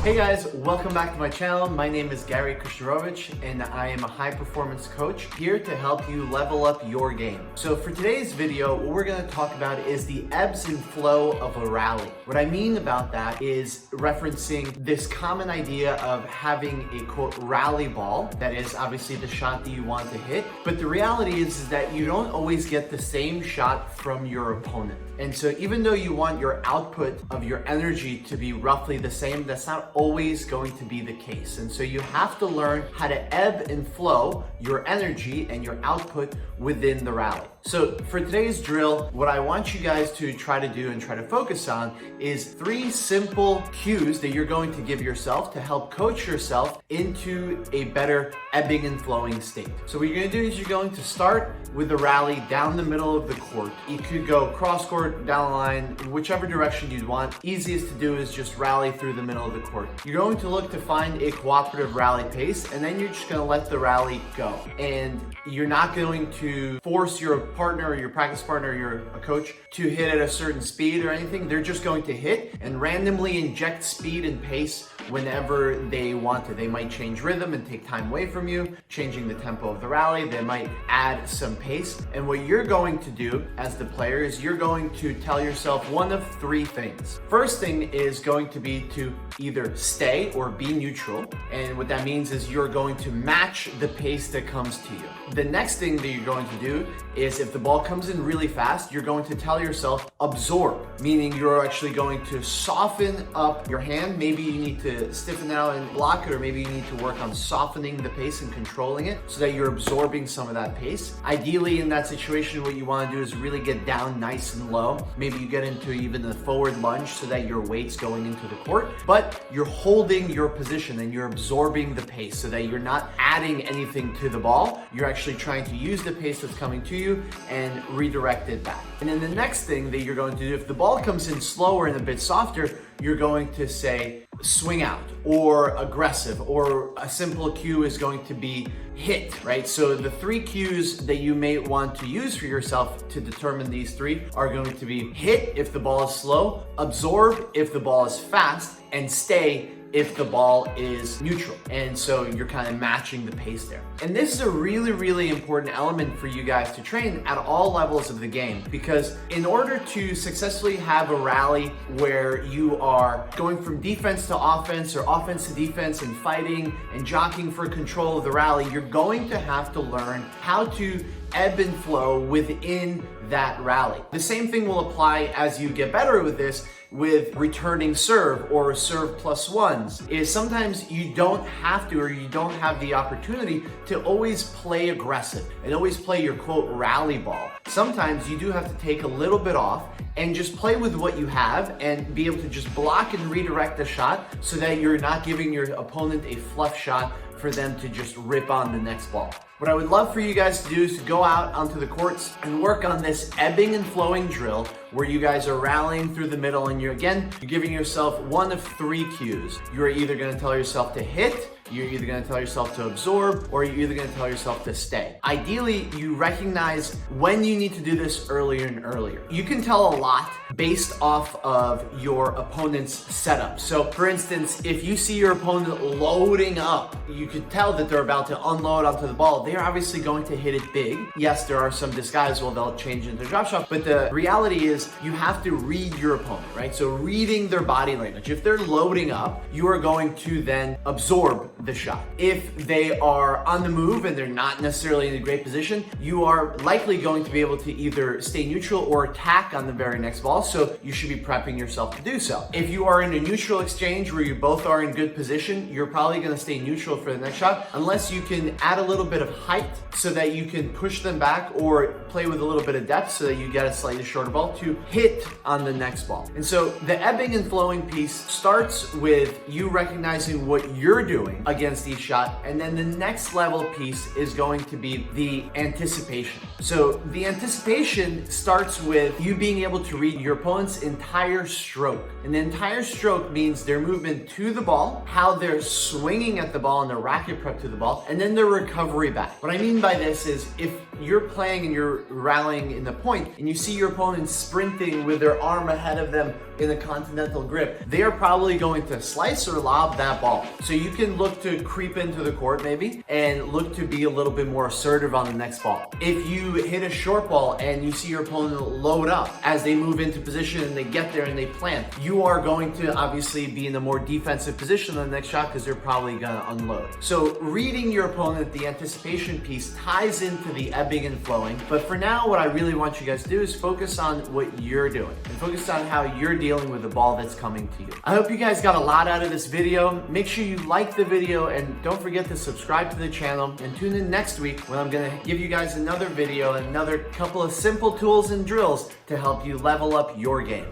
Hey guys, welcome back to my channel. My name is Gary Kushnerovich and I am a high performance coach here to help you level up your game. So for today's video, what we're going to talk about is the ebbs and flow of a rally. What I mean about that is referencing this common idea of having a quote rally ball, that is obviously the shot that you want to hit, but the reality is that you don't always get the same shot from your opponent. And so even though you want your output of your energy to be roughly the same, that's not always going to be the case. And so you have to learn how to ebb and flow your energy and your output within the rally. So for today's drill, what I want you guys to try to do and try to focus on is 3 simple cues that you're going to give yourself to help coach yourself into a better ebbing and flowing state. So what you're going to do is you're going to start with the rally down the middle of the court. You could go cross court, down the line, whichever direction you'd want. Easiest to do is just rally through the middle of the court. You're going to look to find a cooperative rally pace, and then you're just going to let the rally go. And you're not going to force your partner or your practice partner or your coach to hit at a certain speed or anything. They're just going to hit and randomly inject speed and pace whenever they want to. They might change rhythm and take time away from you, changing the tempo of the rally. They might add some pace. And what you're going to do as the player is you're going to tell yourself one of 3 things. First thing is going to be to either stay or be neutral. And what that means is you're going to match the pace that comes to you. The next thing that you're going to do is if the ball comes in really fast, you're going to tell yourself absorb, meaning you're actually going to soften up your hand. Maybe you need to stiffen it out and block it, or maybe you need to work on softening the pace and controlling it so that you're absorbing some of that pace. Ideally, in that situation, what you want to do is really get down nice and low. Maybe you get into even a forward lunge so that your weight's going into the court, but you're holding your position and you're absorbing the pace so that you're not adding anything to the ball. You're actually trying to use the pace that's coming to you and redirect it back. And then the next thing that you're going to do, if the ball comes in slower and a bit softer, you're going to say swing out or aggressive, or a simple cue is going to be hit, right? So the 3 cues that you may want to use for yourself to determine these 3 are going to be hit if the ball is slow, absorb if the ball is fast, and stay if the ball is neutral. And so you're kind of matching the pace there. And this is a really, really important element for you guys to train at all levels of the game, because in order to successfully have a rally where you are going from defense to offense or offense to defense and fighting and jockeying for control of the rally, you're going to have to learn how to ebb and flow within that rally. The same thing will apply as you get better with this with returning serve or serve +1s, is sometimes you don't have to, or you don't have the opportunity to always play aggressive and always play your quote rally ball. Sometimes you do have to take a little bit off and just play with what you have and be able to just block and redirect the shot so that you're not giving your opponent a fluff shot for them to just rip on the next ball. What I would love for you guys to do is to go out onto the courts and work on this ebbing and flowing drill where you guys are rallying through the middle, and you're giving yourself one of 3 cues. You're either going to tell yourself to hit, you're either going to tell yourself to absorb, or you're either going to tell yourself to stay. Ideally, you recognize when you need to do this earlier and earlier. You can tell a lot based off of your opponent's setup. So for instance, if you see your opponent loading up, you could tell that they're about to unload onto the ball. They're obviously going to hit it big. Yes, there are some disguises where they'll change into a drop shot, but the reality is you have to read your opponent, right? So reading their body language. If they're loading up, you are going to then absorb the shot. If they are on the move and they're not necessarily in a great position, you are likely going to be able to either stay neutral or attack on the very next ball, so you should be prepping yourself to do so. If you are in a neutral exchange where you both are in good position, you're probably going to stay neutral for the next shot, unless you can add a little bit of height so that you can push them back, or play with a little bit of depth so that you get a slightly shorter ball to hit on the next ball. And so the ebbing and flowing piece starts with you recognizing what you're doing against each shot, and then the next level piece is going to be the anticipation. So the anticipation starts with you being able to read your opponent's entire stroke. And the entire stroke means their movement to the ball, how they're swinging at the ball their racket prep to the ball, and then their recovery back. What I mean by this is if you're playing and you're rallying in the point and you see your opponent sprinting with their arm ahead of them in a continental grip, they are probably going to slice or lob that ball. So you can look to creep into the court maybe and look to be a little bit more assertive on the next ball. If you hit a short ball and you see your opponent load up as they move into position and they get there and they plant, you are going to obviously be in a more defensive position on the next shot because they're probably gonna unload. So reading your opponent, the anticipation piece ties into the ebbing and flowing. But for now, what I really want you guys to do is focus on what you're doing and focus on how you're dealing with the ball that's coming to you. I hope you guys got a lot out of this video. Make sure you like the video and don't forget to subscribe to the channel, and tune in next week when I'm gonna give you guys another video, another couple of simple tools and drills to help you level up your game.